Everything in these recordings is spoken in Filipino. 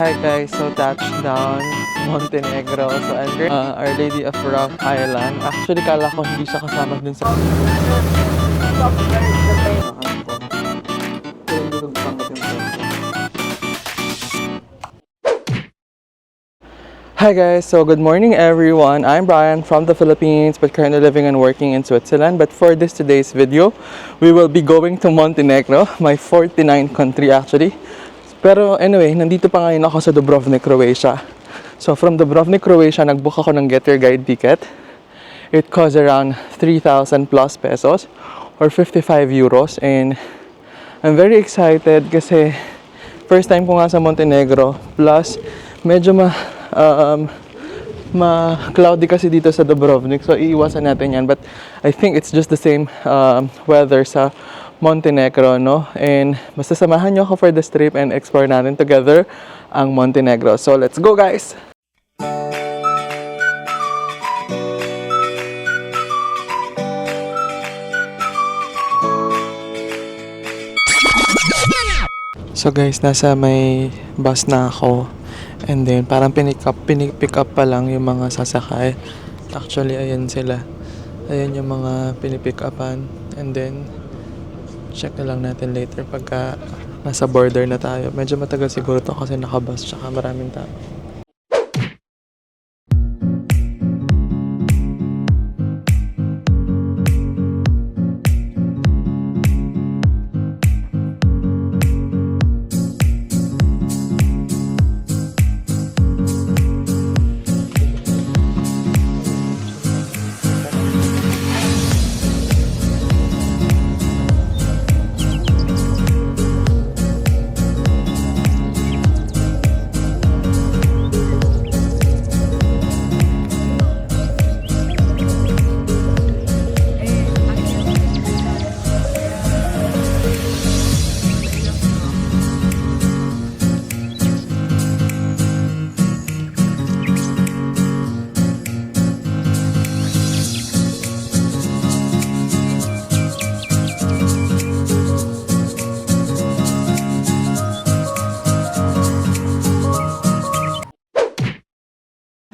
Hi guys, so touchdown Montenegro. So I'm here, Our Lady of Rock Island. Actually, kala ko hindi siya kasama dun sa... Hi guys, so good morning everyone. I'm Brian from the Philippines but currently living and working in Switzerland. But for today's video, we will be going to Montenegro, my 49th country actually. Pero anyway, nandito pa ngayon ako sa Dubrovnik, Croatia. So from Dubrovnik, Croatia, nag-book ako ng Get Your Guide ticket. It costs around 3,000 plus pesos or 55 euros. And I'm very excited kasi first time ko nga sa Montenegro. Plus, medyo cloudy kasi dito sa Dubrovnik. So iiwasan natin yan. But I think it's just the same weather sa Montenegro, no? And basta samahan nyo ako for this trip and explore natin together ang Montenegro. So let's go guys! So guys, nasa may bus na ako. And then parang pinipick up pa lang yung mga sasakay. Actually, ayan sila. Ayan yung mga pinipick upan. And then check na lang natin later pagka nasa border na tayo. Medyo matagal siguro to kasi nakabus tsaka maraming tao.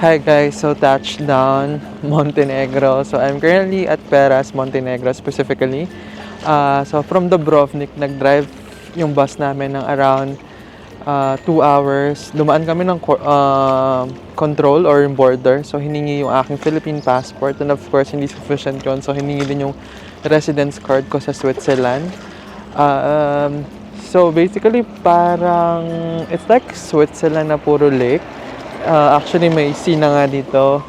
Hi guys, so touchdown Montenegro. So I'm currently at Peras, Montenegro specifically. So from Dubrovnik, nag-drive yung bus namin ng around 2 hours. Dumaan kami ng control or border. So hiningi yung aking Philippine passport and of course hindi sufficient yun. So hiningi din yung residence card ko sa Switzerland. So basically parang it's like Switzerland na puro lake. Actually, may sea na nga dito.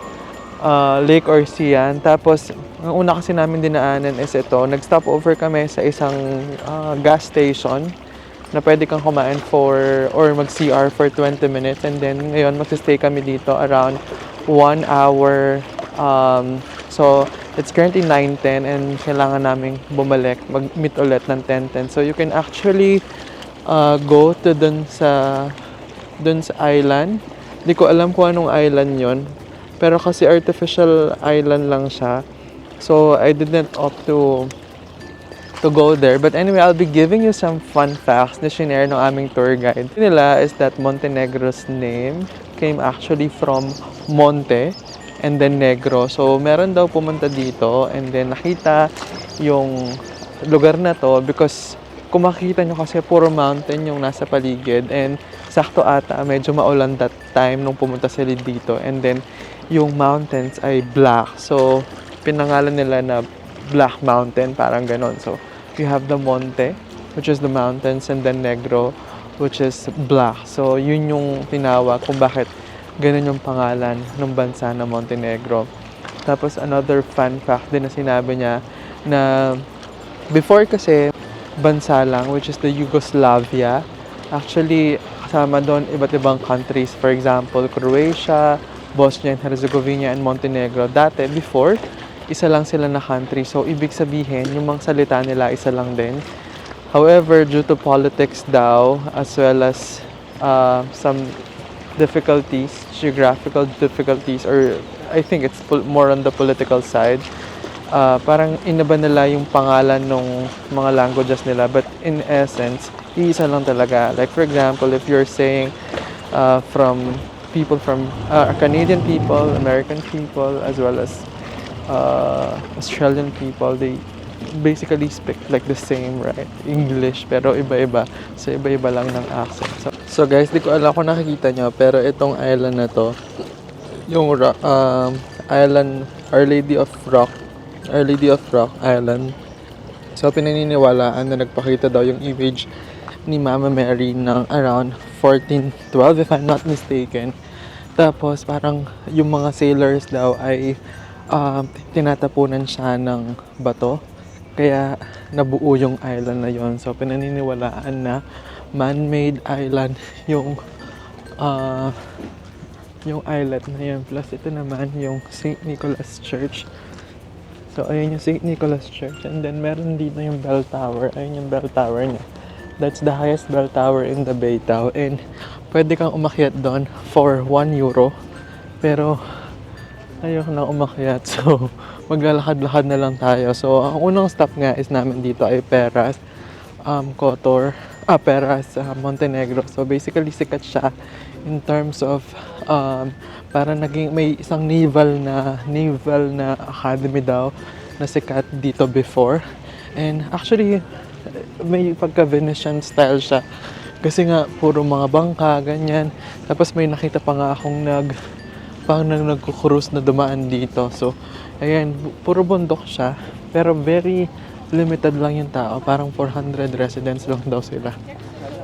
Lake or sea yan. Tapos, ang una kasi namin dinaanan is ito. Nag-stop over kami sa isang gas station na pwede kang kumain or mag-CR for 20 minutes. And then, ngayon, mag-stay kami dito around 1 hour. So, it's currently 9:10 and kailangan namin bumalik, mag-meet ulit ng 10:10. So, you can actually go to dun sa island. Di ko alam kung anong island yon, pero kasi artificial island lang siya. So I didn't opt to go there. But anyway, I'll be giving you some fun facts na shinare ng aming tour guide. Nila is that Montenegro's name came actually from Monte and then Negro. So meron daw pumunta dito and then nakita yung lugar na to because kung makikita nyo kasi puro mountain yung nasa paligid and sakto ata medyo maulan that time nung pumunta sila dito and then yung mountains ay black, so pinangalan nila na Black Mountain, parang ganon. So you have the Monte, which is the mountains, and then Negro, which is black. So yun yung tinawag kung bakit ganon yung pangalan ng bansa na Montenegro. Tapos another fun fact din na sinabi niya na before kasi bansa lang, which is the Yugoslavia. Actually, kasama doon iba't ibang countries. For example, Croatia, Bosnia and Herzegovina, and Montenegro. Dati, before, isa lang sila na country. So, ibig sabihin, yung mga salita nila, isa lang din. However, due to politics daw, as well as some difficulties, geographical difficulties, or I think it's more on the political side, parang inaba nila yung pangalan ng mga languages nila, but in essence, iisa lang talaga. Like for example, if you're saying from people from Canadian people, American people, as well as Australian people. They basically speak like the same, right? English, pero iba-iba. So, iba-iba lang ng accent. So guys, di ko alam kung nakikita nyo, pero itong island na to, yung island, Our Lady of Rock Island. So, pinaniniwalaan na nagpakita daw yung image ni Mama Mary ng around 1412, if I'm not mistaken. Tapos, parang yung mga sailors daw ay tinatapunan siya ng bato. Kaya, nabuo yung island na yon. So, pinaniniwalaan na man-made island yung island na yun. Plus, ito naman yung St. Nicholas Church. So, ayun yung St. Nicholas Church. And then, meron dito yung bell tower. Ayun yung bell tower niya. That's the highest bell tower in the Baytown. And, pwede kang umakyat doon for 1 euro. Pero, ayoko na umakyat. So, maglalakad-lakad na lang tayo. So, ang unang stop nga is namin dito ay Peras, Montenegro. So, basically, sikat siya in terms of para naging may isang naval na academy daw na sikat dito before. And actually, may pagka-Venetian style siya. Kasi nga, puro mga bangka, ganyan. Tapos may nakita pa nga akong nagko-cruise na dumaan dito. So, ayan, puro bundok siya. Pero very limited lang yung tao. Parang 400 residents lang daw sila.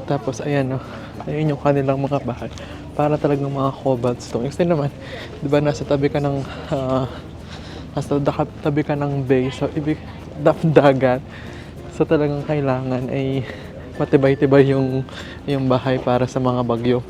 Tapos, ayan, no. Ayun yung kanilang mga bahay. Para talagang mga cobblestone. Kasi naman, di ba, nasa tabi ka ng bay. So, dagat. So, talagang kailangan ay matibay-tibay yung bahay para sa mga bagyo.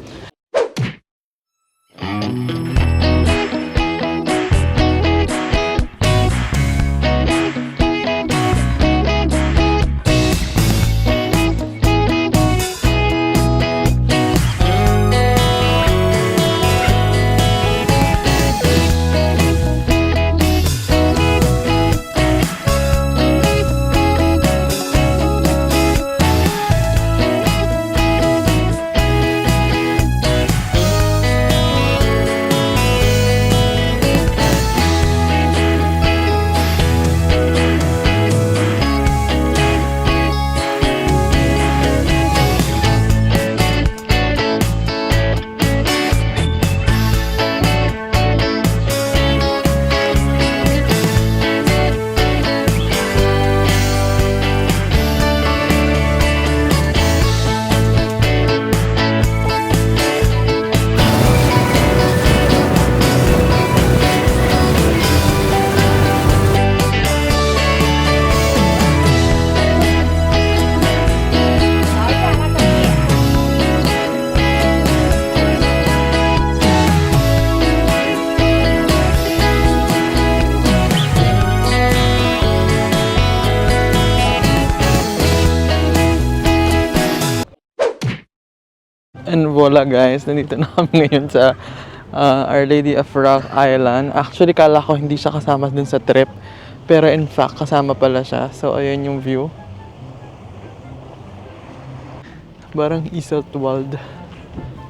And voila guys, nandito na kami ngayon sa Our Lady of Rock Island. Actually, kala ko hindi siya kasama dun sa trip. Pero in fact, kasama pala siya. So, ayan yung view. Parang Iseltwald,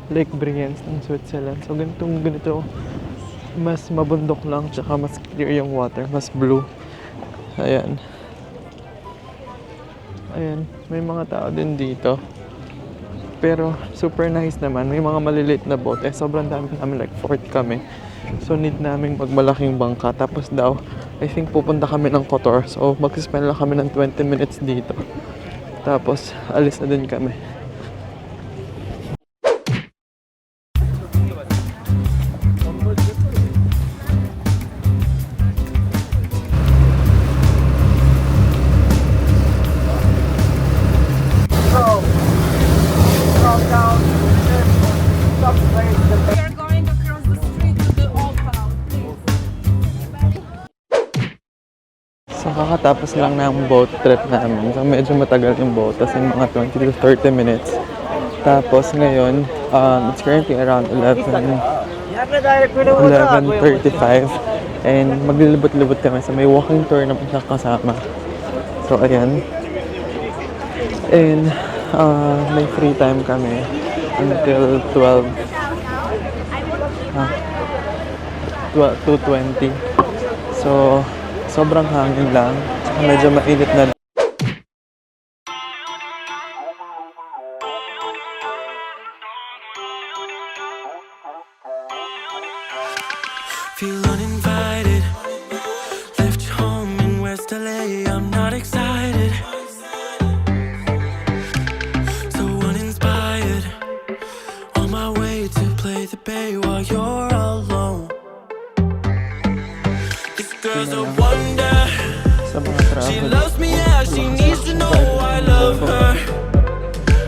Lake Brienz ng Switzerland. So, ganito. Mas mabundok lang, tsaka mas clear yung water. Mas blue. Ayan. Ayan, may mga tao din dito. Pero super nice naman. May mga maliliit na boat. Sobrang dami namin, like 40 kami. So need naming magmalaking bangka. Tapos daw, I think pupunta kami ng Kotor. So mag-spend lang kami ng 20 minutes dito. Tapos alis na din kami. We are going across the street to the old town, please. So kakatapos lang ng boat trip namin. So medyo matagal yung boat. Tapos yung mga 20 to 30 minutes. Tapos ngayon, it's currently around 11:35. And maglilibot-libot kami. So may walking tour naman siya kasama. So ayan. And may free time kami until 12 2:20. So, sobrang hangin lang. Saka medyo mainit na. Feel uninvited. Left your home in West LA. I'm not excited. So uninspired. On my way to play the bay while you're alone. This girl's a wonder. Sa mga She travel. loves me, yeah. She needs to know I love her.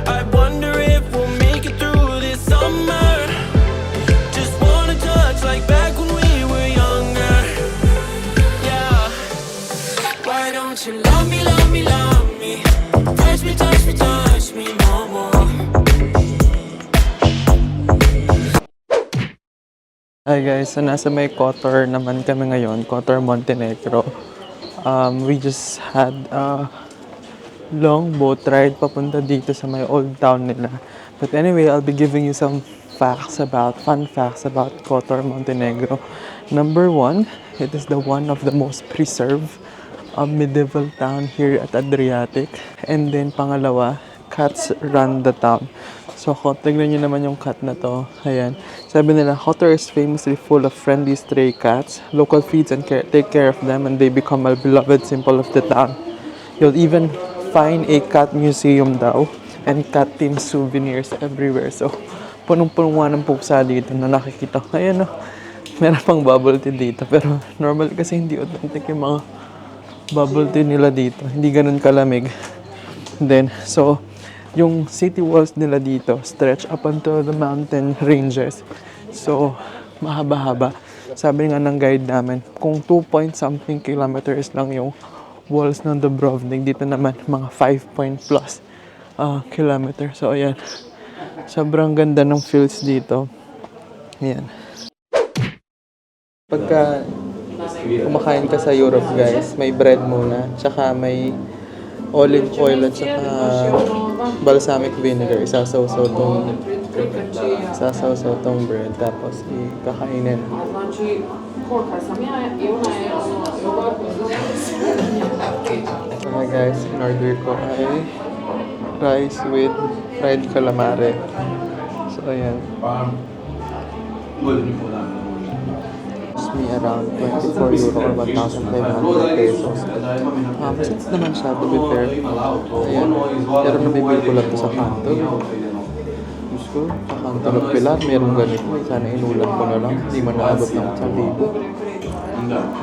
I wonder if we'll make it through this summer. Just wanna touch like back when we were younger. Yeah. Why don't you love me, love me, love me? Touch me, touch me, touch me no more. Hi guys, so nasa may Kotor naman kami ngayon, Kotor Montenegro. We just had a long boat ride papunta dito sa may old town nila. But anyway, I'll be giving you some fun facts about Kotor Montenegro. Number one, it is the one of the most preserved medieval town here at Adriatic. And then pangalawa, cats run the town. So, tignan nyo naman yung cat na to. Ayan. Sabi nila, Kotor is famously full of friendly stray cats. Local feeds and take care of them and they become a beloved symbol of the town. You'll even find a cat museum daw and cat themed souvenirs everywhere. So, punong-puno nga ng pusa dito na nakikita ko. Ayan o. Meron pang bubble tea dito. Pero normal kasi hindi authentic yung mga bubble tea nila dito. Hindi ganun kalamig. Then, so, yung city walls nila dito stretch up until the mountain ranges. So, mahaba-haba. Sabi nga ng guide namin, kung 2-point-something kilometers lang yung walls ng Dubrovnik, dito naman mga 5-point-plus kilometers. So, ayan. Sobrang ganda ng fields dito. Ayan. Pagka kumakain ka sa Europe, guys, may bread muna, tsaka may olive oil at saka balsamic vinegar. Isasaw-saw tong bread, tapos ikakainin. Okay guys, in order ko ay rice with fried calamari. So ayan. Cost me around 24 euro or 1,500 pesos. Masarap naman siya, to be fair. Ayan. Pero nabibili ko lang to sa kanto. Diyos ko, sa kanto ng Pilar, merong ganito. Sana inulan ko na lang. Hindi man naabot ng 1,000.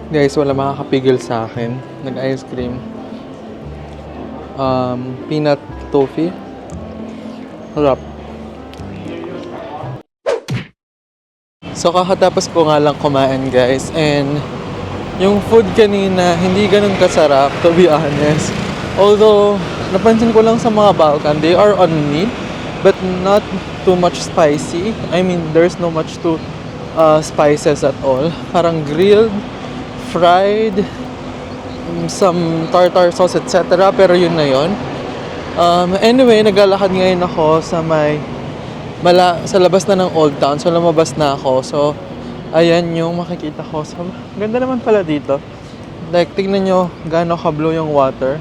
Guys, wala makakapigil sa akin. Nag-ice cream. Peanut toffee. Harap. So, kakatapos ko nga lang kumain, guys. And yung food kanina, hindi ganun kasarap, to be honest. Although, napansin ko lang sa mga Balkan, they are on meat, but not too much spicy. I mean, there's no much to spices at all. Parang grilled, fried, some tartar sauce, etc. Pero yun na yun. Anyway, naglalakad ngayon ako sa sa labas na ng Old Town. So, lumabas na ako. So, ayan yung makikita ko. So, ganda naman pala dito. Like, tignan nyo gaano ka-blue yung water.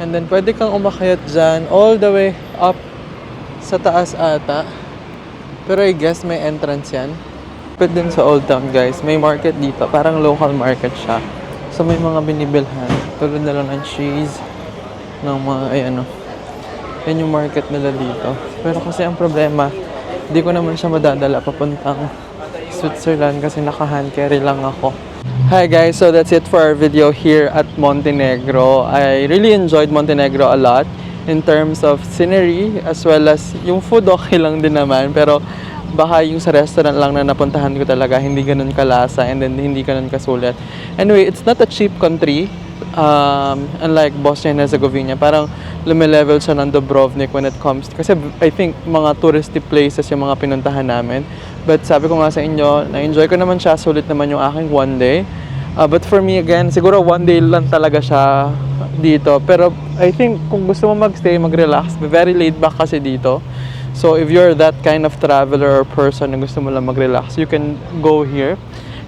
And then, pwede kang umakyat dyan all the way up sa taas ata. Pero I guess may entrance yan. Pwede din sa Old Town, guys. May market dito. Parang local market siya. So, may mga binibilhan. Tulad na lang ng cheese. Ng mga, ayan o. Yan yung market nila dito. Pero kasi ang problema, hindi ko naman siya madadala papuntang Switzerland kasi naka-hand carry lang ako. Hi guys, so that's it for our video here at Montenegro. I really enjoyed Montenegro a lot in terms of scenery as well as yung food okay lang din naman. Pero baka yung sa restaurant lang na napuntahan ko talaga hindi ganun kalasa and then hindi ganun kasulit. Anyway, it's not a cheap country. Unlike Bosnia and Herzegovina, parang lumilevel siya ng Dubrovnik when it comes to, kasi I think mga touristy places yung mga pinuntahan namin. But sabi ko nga sa inyo, na-enjoy ko naman siya, sulit naman yung aking one day. But for me again, siguro one day lang talaga siya dito. Pero I think kung gusto mo magstay, mag-relax, very laid back kasi dito. So if you're that kind of traveler or person na gusto mo lang mag-relax, you can go here.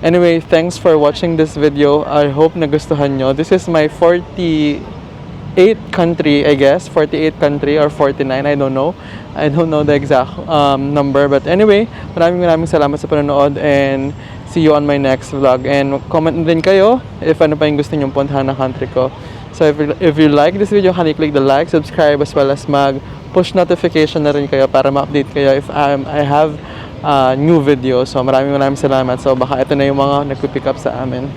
Anyway, thanks for watching this video. I hope nagustuhan nyo. This is my 48th country, I guess. 48th country or 49, I don't know. I don't know the exact number. But anyway, maraming salamat sa panonood and see you on my next vlog. And comment din kayo if ano pa yung gusto nyong puntahan na country ko. So if you like this video, click the like, subscribe, as well as push notification na rin kayo para ma-update kayo if I have new video. So maraming salamat. So baka ito na yung mga nagpipick up sa amin.